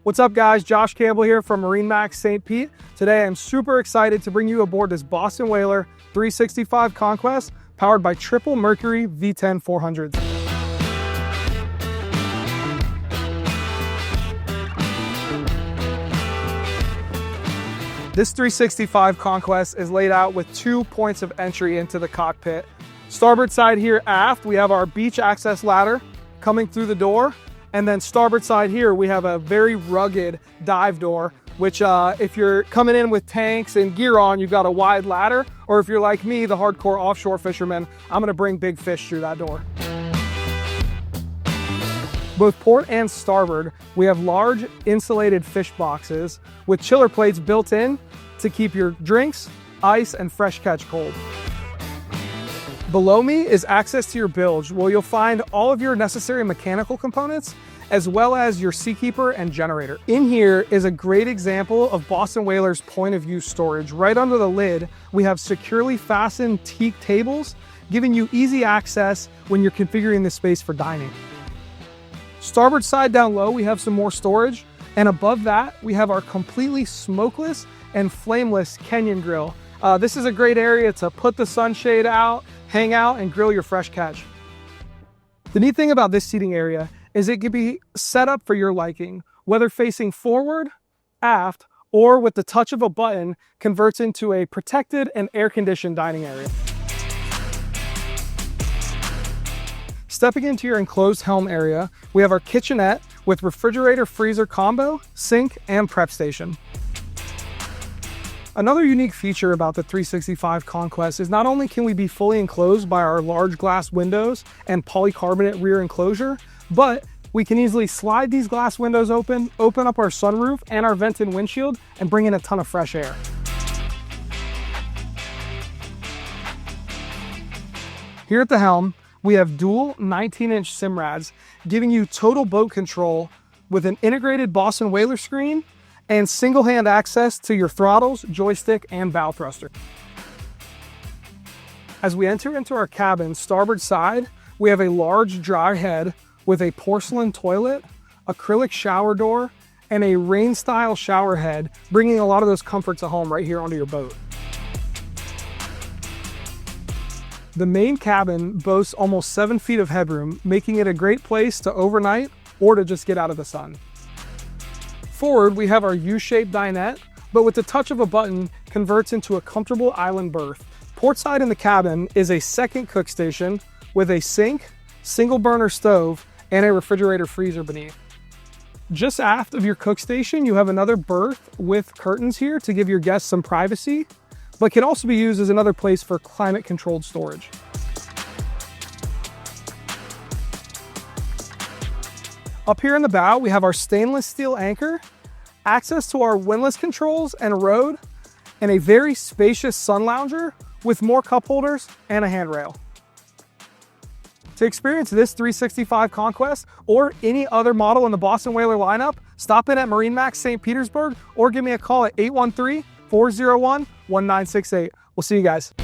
What's up guys, Josh Campbell here from MarineMax St. Pete. Today I'm super excited to bring you aboard this Boston Whaler 365 Conquest powered by triple Mercury V10 400s. This 365 Conquest is laid out with 2 points of entry into the cockpit. Starboard side here aft, we have our beach access ladder coming through the door. And then starboard side here, we have a very rugged dive door, which if you're coming in with tanks and gear on, you've got a wide ladder. Or if you're like me, the hardcore offshore fisherman, I'm gonna bring big fish through that door. Both port and starboard, we have large insulated fish boxes with chiller plates built in to keep your drinks, ice, and fresh catch cold. Below me is access to your bilge, where you'll find all of your necessary mechanical components, as well as your seakeeper and generator. In here is a great example of Boston Whaler's point of use storage. Right under the lid, we have securely fastened teak tables, giving you easy access when you're configuring the space for dining. Starboard side down low, we have some more storage, and above that, we have our completely smokeless and flameless Kenyan grill. This is a great area to put the sunshade out, hang out, and grill your fresh catch. The neat thing about this seating area is it can be set up for your liking, whether facing forward, aft, or with the touch of a button, converts into a protected and air-conditioned dining area. Stepping into your enclosed helm area, we have our kitchenette with refrigerator freezer combo, sink, and prep station. Another unique feature about the 365 Conquest is not only can we be fully enclosed by our large glass windows and polycarbonate rear enclosure, but we can easily slide these glass windows open up our sunroof and our vented windshield, and bring in a ton of fresh air. Here at the helm, we have dual 19-inch Simrads, giving you total boat control with an integrated Boston Whaler screen and single-hand access to your throttles, joystick, and bow thruster. As we enter into our cabin, starboard side, we have a large dry head with a porcelain toilet, acrylic shower door, and a rain-style shower head, bringing a lot of those comforts of home right here onto your boat. The main cabin boasts almost 7 feet of headroom, making it a great place to overnight or to just get out of the sun. Forward, we have our U-shaped dinette, but with the touch of a button, converts into a comfortable island berth. Port side in the cabin is a second cook station with a sink, single burner stove, and a refrigerator freezer beneath. Just aft of your cook station, you have another berth with curtains here to give your guests some privacy, but can also be used as another place for climate-controlled storage. Up here in the bow, we have our stainless steel anchor, access to our windlass controls and rode, and a very spacious sun lounger with more cup holders and a handrail. To experience this 365 Conquest or any other model in the Boston Whaler lineup, stop in at MarineMax St. Petersburg or give me a call at 813-401-1968. We'll see you guys.